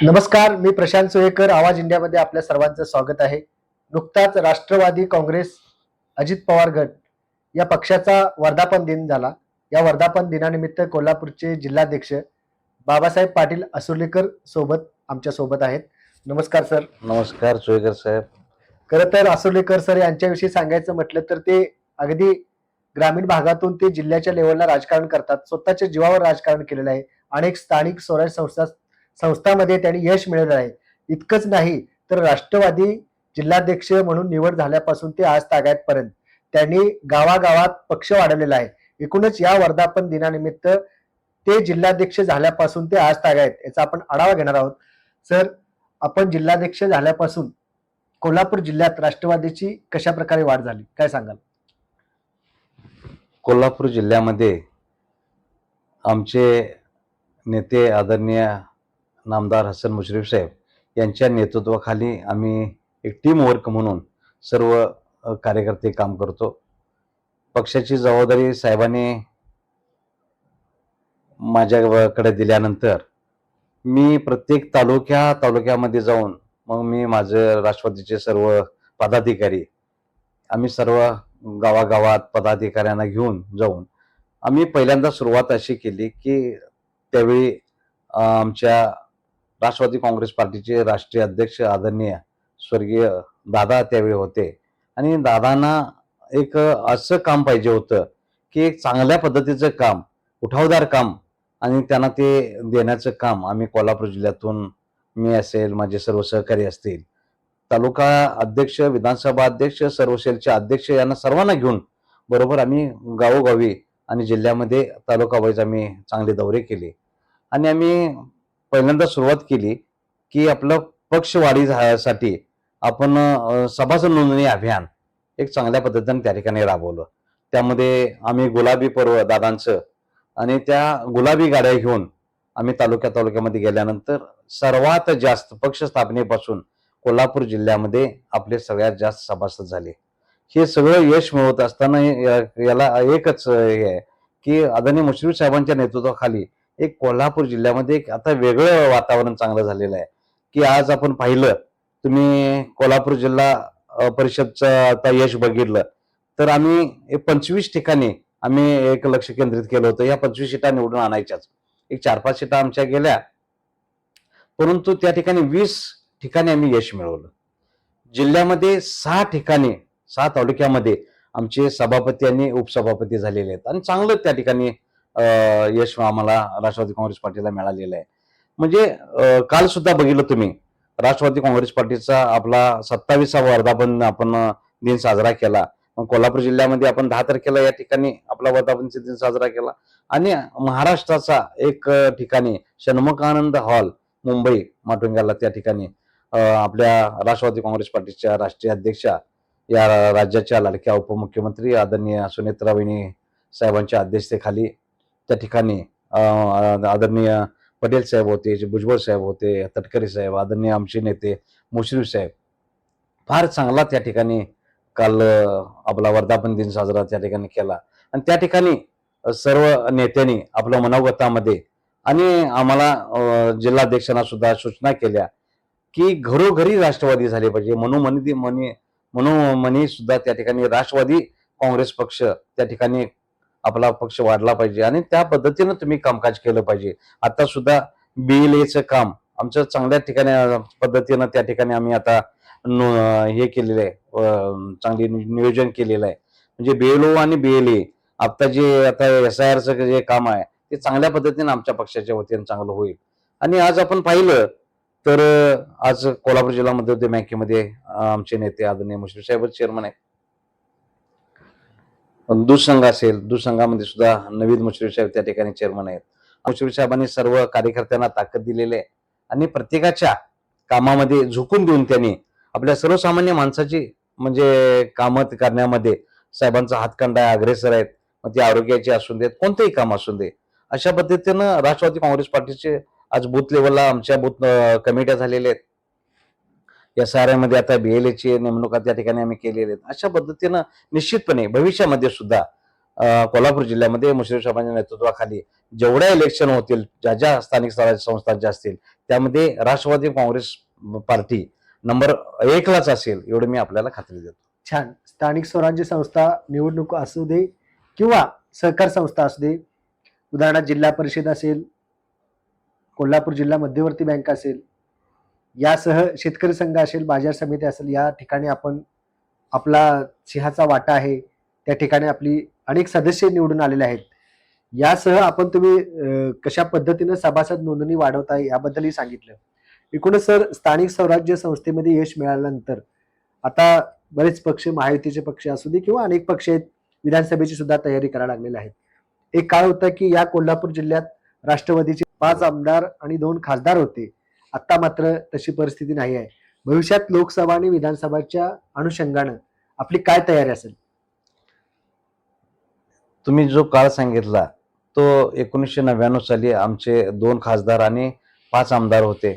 नमस्कार, मी प्रशांत सोयेकर. आवाज इंडियामध्ये आपल्या सर्वांचं स्वागत आहे. नुकताच राष्ट्रवादी काँग्रेस अजित पवार गट या पक्षाचा वर्धापन दिन झाला. या वर्धापन दिनानिमित्त कोल्हापूरचे जिल्हाध्यक्ष बाबासाहेब पाटील असुर्लीकर आमच्या सोबत आहेत. नमस्कार सर. नमस्कार सोयकर साहेब. खरं तर असुर्लीकर सर यांच्याविषयी सांगायचं म्हटलं तर ते अगदी ग्रामीण भागातून ते जिल्ह्याच्या लेवलला राजकारण करतात. स्वतःच्या जीवावर राजकारण केलेलं आहे. अनेक स्थानिक स्वराज्य संस्थांमध्ये त्यांनी यश मिळवलं आहे. इतकंच नाही तर राष्ट्रवादी जिल्हाध्यक्ष म्हणून निवड झाल्यापासून ते आज तागायतपर्यंत त्यांनी गावागावात पक्ष वाढवलेला आहे. एकूणच या वर्धापन दिनानिमित्त ते जिल्हाध्यक्ष झाल्यापासून ते आज तागायत याचा आपण आढावा घेणार आहोत. सर, आपण जिल्हाध्यक्ष झाल्यापासून कोल्हापूर जिल्ह्यात राष्ट्रवादीची कशा प्रकारे वाढ झाली, काय सांगाल? कोल्हापूर जिल्ह्यामध्ये आमचे नेते आदरणीय नामदार हसन मुश्रीफ साहेब यांच्या नेतृत्वाखाली आम्ही एक टीम वर्क म्हणून सर्व कार्यकर्ते काम करतो. पक्षाची जबाबदारी साहेबांनी माझ्याकडे दिल्यानंतर मी प्रत्येक तालुक्यामध्ये जाऊन मग मी माझं राष्ट्रवादीचे सर्व पदाधिकारी आम्ही सर्व गावागावात पदाधिकाऱ्यांना घेऊन जाऊन आम्ही पहिल्यांदा सुरुवात अशी केली की त्यावेळी आमच्या राष्ट्रवादी काँग्रेस पार्टीचे राष्ट्रीय अध्यक्ष आदरणीय स्वर्गीय दादा त्यावेळी होते आणि दादांना एक असं काम पाहिजे होतं की एक चांगल्या पद्धतीचं काम, उठावदार काम आणि त्यांना ते देण्याचं काम आम्ही कोल्हापूर जिल्ह्यातून मी असेल, माझे सर्व सहकारी असतील, तालुका अध्यक्ष, विधानसभा अध्यक्ष, सर्व सेलचे अध्यक्ष यांना सर्वांना घेऊन बरोबर आम्ही गावोगावी आणि जिल्ह्यामध्ये तालुका वाईज आम्ही चांगले दौरे केले आणि आम्ही पहिल्यांदा सुरुवात केली की आपलं पक्षवाढीसाठी आपण सभासद नोंदणी अभियान एक चांगल्या पद्धतीने त्या ठिकाणी राबवलं. त्यामध्ये आम्ही गुलाबी पर्व दादांचं आणि त्या गुलाबी गाड्या घेऊन आम्ही तालुक्यामध्ये गेल्यानंतर सर्वात जास्त पक्ष स्थापनेपासून कोल्हापूर जिल्ह्यामध्ये आपले सगळ्यात जास्त सभासद झाले. हे सगळं यश मिळवत असताना याला एकच हे आहे की आदरणीय मुश्रीफ साहेबांच्या नेतृत्वाखाली एक कोल्हापूर जिल्ह्यामध्ये एक आता वेगळं वातावरण चांगलं झालेलं आहे की आज आपण पाहिलं, तुम्ही कोल्हापूर जिल्हा परिषदचं आता यश बघितलं तर आम्ही 25 ठिकाणी आम्ही एक लक्ष केंद्रित केलं होतं. या 25 सीटा निवडून आणायच्याच. एक 4-5 सीटा आमच्या गेल्या, परंतु त्या ठिकाणी 20 ठिकाणी आम्ही यश मिळवलं. जिल्ह्यामध्ये 6 तालुक्यामध्ये आमचे सभापती आणि उपसभापती झालेले आहेत आणि चांगलं त्या ठिकाणी यश आम्हाला राष्ट्रवादी काँग्रेस पार्टीला मिळालेलं आहे. म्हणजे काल सुद्धा बघितलं तुम्ही, राष्ट्रवादी काँग्रेस पार्टीचा आपला 27वा वर्धापन आपण दिन साजरा केला. कोल्हापूर जिल्ह्यामध्ये आपण 10 तारखेला या ठिकाणी आपला वर्धापन दिन साजरा केला आणि महाराष्ट्राचा एक ठिकाणी षण्मुखानंद हॉल मुंबई माटुंग्याला त्या ठिकाणी आपल्या राष्ट्रवादी काँग्रेस पार्टीच्या राष्ट्रीय अध्यक्षा, या राज्याच्या लाडक्या उपमुख्यमंत्री आदरणीय सुनेत्रावहिनी साहेबांच्या अध्यक्षतेखाली त्या ठिकाणी आदरणीय पटेल साहेब होते, भुजबळ साहेब होते, तटकरे साहेब, आदरणीय आमचे नेते मुश्रीफ साहेब, फार चांगला त्या ठिकाणी काल आपला वर्धापन दिन साजरा त्या ठिकाणी केला आणि त्या ठिकाणी सर्व नेत्यांनी आपल्या मनोगतामध्ये आणि आम्हाला जिल्हाध्यक्षांना सुद्धा सूचना केल्या की घरोघरी राष्ट्रवादी झाले पाहिजे. मनोमनी सुद्धा त्या ठिकाणी राष्ट्रवादी काँग्रेस पक्ष त्या ठिकाणी आपला पक्ष वाढला पाहिजे आणि त्या पद्धतीनं तुम्ही कामकाज केलं पाहिजे. आता सुद्धा BLAचं काम आमचं चांगल्या ठिकाणी पद्धतीनं त्या ठिकाणी आम्ही आता हे केलेलं आहे, चांगले नियोजन केलेलं आहे. म्हणजे BLO आणि BLA आता SIRचं जे काम आहे ते चांगल्या पद्धतीने आमच्या पक्षाच्या वतीने चांगलं होईल. आणि आज आपण पाहिलं तर आज कोल्हापूर जिल्हा मध्यवर्ती बँकेमध्ये आमचे नेते आदरणीय मुश्रीफ साहेब चेअरमन आहेत. दूध संघ असेल, दूध संघामध्ये सुद्धा नवीन मुश्रीफ साहेब त्या ठिकाणी चेअरमन आहेत. मुश्रीफ साहेबांनी सर्व कार्यकर्त्यांना ताकद दिलेली आहे आणि प्रत्येकाच्या कामामध्ये झुकून देऊन त्यांनी आपल्या सर्वसामान्य माणसाची म्हणजे कामं करण्यामध्ये साहेबांचा हातखंडा अग्रेसर आहेत. मग ते आरोग्याचे असून देत, कोणतेही काम असून दे, अशा पद्धतीनं राष्ट्रवादी काँग्रेस पार्टीचे आज बूथ लेवलला आमच्या बूथ कमिट्या झालेल्या आहेत. SRI मध्ये आता BLAची नेमणुका त्या ठिकाणी आम्ही केलेल्या आहेत. अशा पद्धतीनं निश्चितपणे भविष्यामध्ये सुद्धा कोल्हापूर जिल्ह्यामध्ये मुश्रीफ साहेबांच्या नेतृत्वाखाली जेवढ्या इलेक्शन होतील, ज्या ज्या स्थानिक स्वराज्य संस्था ज्या असतील, त्यामध्ये राष्ट्रवादी काँग्रेस पार्टी नंबर 1लाच असेल, एवढी मी आपल्याला खात्री देतो. छान. स्थानिक स्वराज्य संस्था निवडणूक असू दे किंवा सहकार संस्था असू दे, उदाहरणार्थ जिल्हा परिषद असेल, कोल्हापूर जिल्हा मध्यवर्ती बँक असेल, यासह शेतकरी संघ असेल, बाजार समिती असेल, या ठिकाणी आपण आपला सिंहाचा वाटा आहे. त्या ठिकाणी आपली अनेक सदस्य निवडून आलेले आहेत. यासह आपण तुम्ही कशा पद्धतीने सभासद नोंदणी वाढवताय याबद्दलही सांगितलं. एकूणच सर, स्थानिक स्वराज्य संस्थेमध्ये यश मिळाल्यानंतर आता बरेच पक्ष, महायुतीचे पक्ष असू दे किंवा अनेक पक्ष आहेत, विधानसभेची सुद्धा तयारी करायला लागलेले आहेत. एक काळ होता की या कोल्हापूर जिल्ह्यात राष्ट्रवादीचे 5 आमदार आणि 2 खासदार होते. आता मात्र तशी परिस्थिती नाही आहे. भविष्यात लोकसभा आणि विधानसभाच्या अनुषंगानं आपली काय तयारी असेल? तुम्ही जो काळ सांगितला तो 1999 साली आमचे 2 खासदार आणि 5 आमदार होते.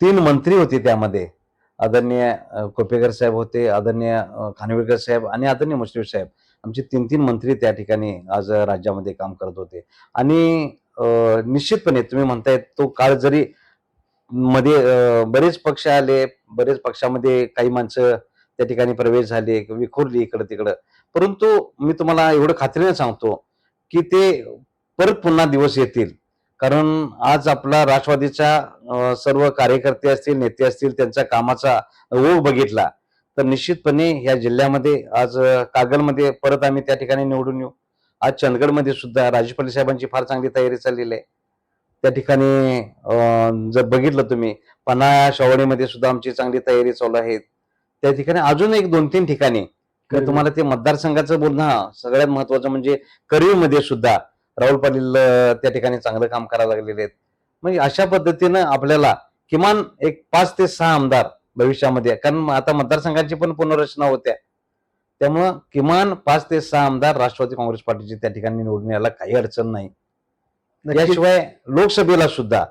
3 मंत्री होते त्यामध्ये. आदरणीय कोपेकर साहेब होते, आदरणीय खानविलकर साहेब आणि आदरणीय मुश्रीफ साहेब. आमचे 3 मंत्री त्या ठिकाणी आज राज्यामध्ये काम करत होते. आणि निश्चितपणे तुम्ही म्हणताय तो काळ जरी मध्ये बरेच पक्ष आले, बरेच पक्षामध्ये काही माणसं त्या ठिकाणी प्रवेश झाले, विखुरली इकडं तिकडं. परंतु मी तुम्हाला एवढं खात्रीने सांगतो की ते परत पुन्हा दिवस येतील. कारण आज आपला राष्ट्रवादीचा सर्व कार्यकर्ते असतील, नेते असतील, त्यांच्या कामाचा ओघ बघितला तर निश्चितपणे या जिल्ह्यामध्ये आज कागलमध्ये परत आम्ही त्या ठिकाणी निवडून येऊ. आज चंदगडमध्ये सुद्धा राजेश पाटील साहेबांची फार चांगली तयारी चाललेली आहे. त्या ठिकाणी जर बघितलं तुम्ही, पन्हाळा शावडीमध्ये सुद्धा आमची चांगली तयारी चालू आहे. त्या ठिकाणी अजून एक 2-3 ठिकाणी तुम्हाला ते मतदारसंघाचं बोलणं, सगळ्यात महत्वाचं म्हणजे करीमध्ये सुद्धा राहुल पाटील त्या ठिकाणी चांगलं काम करायला लागलेले आहेत. म्हणजे अशा पद्धतीनं आपल्याला किमान एक 5 ते 6 आमदार भविष्यामध्ये, कारण आता मतदारसंघाची पण पुनर्रचना होत्या, त्यामुळं किमान 5 ते 6 आमदार राष्ट्रवादी काँग्रेस पार्टीचे त्या ठिकाणी निवडून यायला काही अडचण नाही. याशिवाय लोकसभेला सुद्धा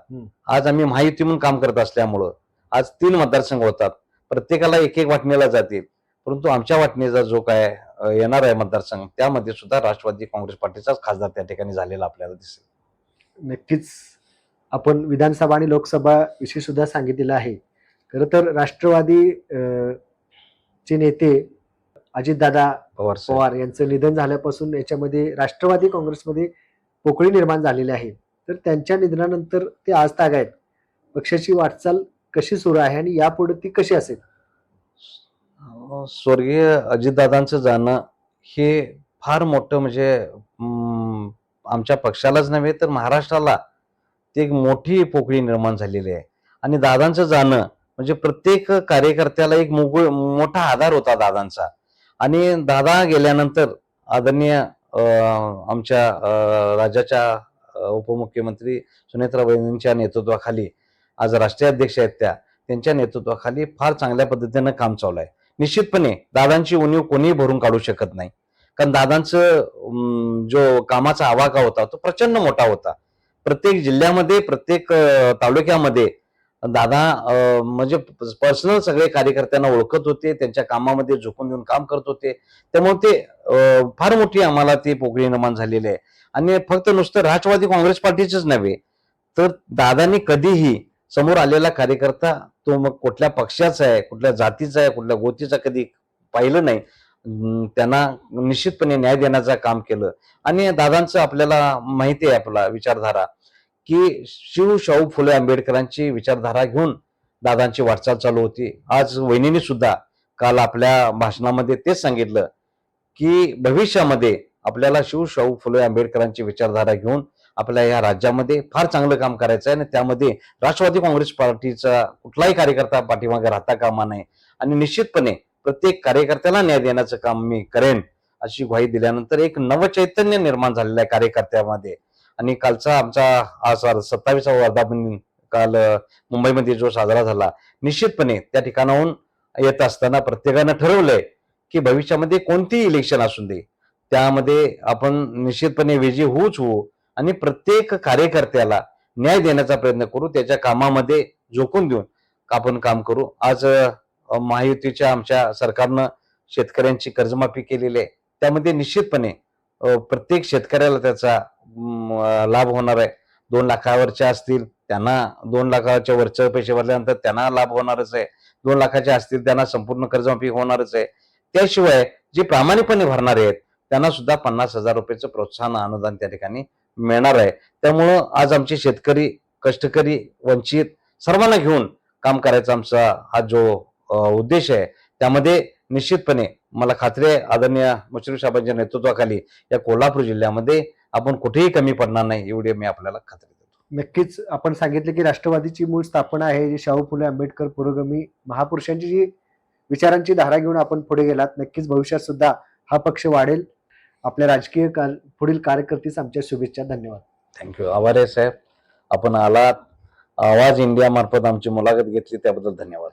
आज आम्ही महायुती म्हणून काम करत असल्यामुळं आज 3 मतदारसंघ होतात. प्रत्येकाला एक एक वाटणीला जातील. परंतु आमच्या वाटणीचा जो काय येणार आहे मतदारसंघ, त्यामध्ये सुद्धा राष्ट्रवादी काँग्रेस पार्टीचाच खासदार त्या ठिकाणी झालेला आपल्याला दिसेल. नक्कीच. आपण विधानसभा आणि लोकसभा विषयी सुद्धा सांगितलेलं आहे. खरं तर राष्ट्रवादी चे नेते अजितदादा पवार यांचं निधन झाल्यापासून याच्यामध्ये राष्ट्रवादी काँग्रेसमध्ये पोकळी निर्माण झालेली आहे. तर त्यांच्या निधनानंतर ते आज तागायत. पक्षाची वाटचाल कशी सुरू आहे आणि यापुढे ती कशी असेल? स्वर्गीय अजितदादांचं जाणं हे फार मोठं, म्हणजे आमच्या पक्षालाच नव्हे तर महाराष्ट्राला ती एक मोठी पोकळी निर्माण झालेली आहे. आणि दादांचं जाणं म्हणजे प्रत्येक कार्यकर्त्याला एक मोठा आधार होता दादांचा. आणि दादा गेल्यानंतर आदरणीय आमच्या राज्याच्या उपमुख्यमंत्री सुनेत्रा वहिनींच्या नेतृत्वाखाली, आज राष्ट्रीय अध्यक्ष आहेत त्यांच्या नेतृत्वाखाली फार चांगल्या पद्धतीनं काम चालू आहे. निश्चितपणे दादांची उणीव कोणीही भरून काढू शकत नाही. कारण दादांचं जो कामाचा आवाका होता तो प्रचंड मोठा होता. प्रत्येक जिल्ह्यामध्ये, प्रत्येक तालुक्यामध्ये दादा म्हणजे पर्सनल सगळे कार्यकर्त्यांना ओळखत होते, त्यांच्या कामामध्ये झोकून देऊन काम करत होते. त्यामुळे ते फार मोठी आम्हाला ती पोकळी निर्माण झालेली आहे. आणि फक्त नुसतं राष्ट्रवादी काँग्रेस पार्टीचंच नव्हे तर दादांनी कधीही समोर आलेला कार्यकर्ता तो मग कुठल्या पक्षाचा आहे, कुठल्या जातीचा आहे, कुठल्या गोतीचा कधी पाहिलं नाही. त्यांना निश्चितपणे न्याय देण्याचं काम केलं. आणि दादांचं आपल्याला माहिती आहे, आपला विचारधारा की शाहू फुले आंबेडकरांची विचारधारा घेऊन दादांची वाटचाल चालू होती. आज वहिनीने सुद्धा काल आपल्या भाषणामध्ये तेच सांगितलं की भविष्यामध्ये आपल्याला शाहू फुले आंबेडकरांची विचारधारा घेऊन आपल्या या राज्यामध्ये फार चांगलं काम करायचं आहे. आणि त्यामध्ये राष्ट्रवादी काँग्रेस पार्टीचा कुठलाही कार्यकर्ता पाठीमागे राहता कामा नये. आणि निश्चितपणे प्रत्येक कार्यकर्त्याला न्याय देण्याचं काम मी करेन अशी ग्वाही दिल्यानंतर एक नवचैतन्य निर्माण झालेलं आहे कार्यकर्त्यामध्ये. आणि कालचा आमचा हा 27वा वर्धापन काल मुंबईमध्ये जो साजरा झाला, निश्चितपणे त्या ठिकाणाहून येत असताना प्रत्येकानं ठरवलंय की भविष्यामध्ये कोणतीही इलेक्शन असू दे त्यामध्ये आपण निश्चितपणे विजयी होऊ आणि प्रत्येक कार्यकर्त्याला न्याय देण्याचा प्रयत्न करू, त्याच्या कामामध्ये झोकून देऊन आपण काम करू. आज महायुतीच्या आमच्या सरकारनं शेतकऱ्यांची कर्जमाफी केलेली आहे. त्यामध्ये निश्चितपणे प्रत्येक शेतकऱ्याला त्याचा लाभ होणार आहे. 2 लाखावरच्या असतील त्यांना 2 लाखाच्या वरचे पैसे भरल्यानंतर त्यांना लाभ होणारच आहे. 2 लाखाचे असतील त्यांना संपूर्ण कर्जमाफी होणारच आहे. त्याशिवाय जे प्रामाणिकपणे भरणारे आहेत त्यांना सुद्धा 50,000 रुपयाचं प्रोत्साहन अनुदान त्या ठिकाणी मिळणार आहे. त्यामुळं आज आमचे शेतकरी, कष्टकरी, वंचित सर्वांना घेऊन काम करायचा आमचा हा जो उद्देश आहे, त्यामध्ये निश्चितपणे मला खात्री आहे आदरणीय मुश्रीफ साहेबांच्या नेतृत्वाखाली या कोल्हापूर जिल्ह्यामध्ये आपण कुठेही कमी पडणार नाही, एवढी मी आपल्याला खात्री देतो. नक्कीच आपण सांगितलं की राष्ट्रवादीची मूळ स्थापना आहे जी शाहू फुले आंबेडकर पुरोगामी महापुरुषांची जी विचारांची धारा घेऊन आपण पुढे गेलात. नक्कीच भविष्यात सुद्धा हा पक्ष वाढेल. आपल्या राजकीय पुढील कारकिर्दीस आमच्या शुभेच्छा. धन्यवाद. थँक्यू. आभार आहे साहेब, आपण आलात. आवाज इंडिया मार्फत आमची मुलाखत घेतली त्याबद्दल धन्यवाद.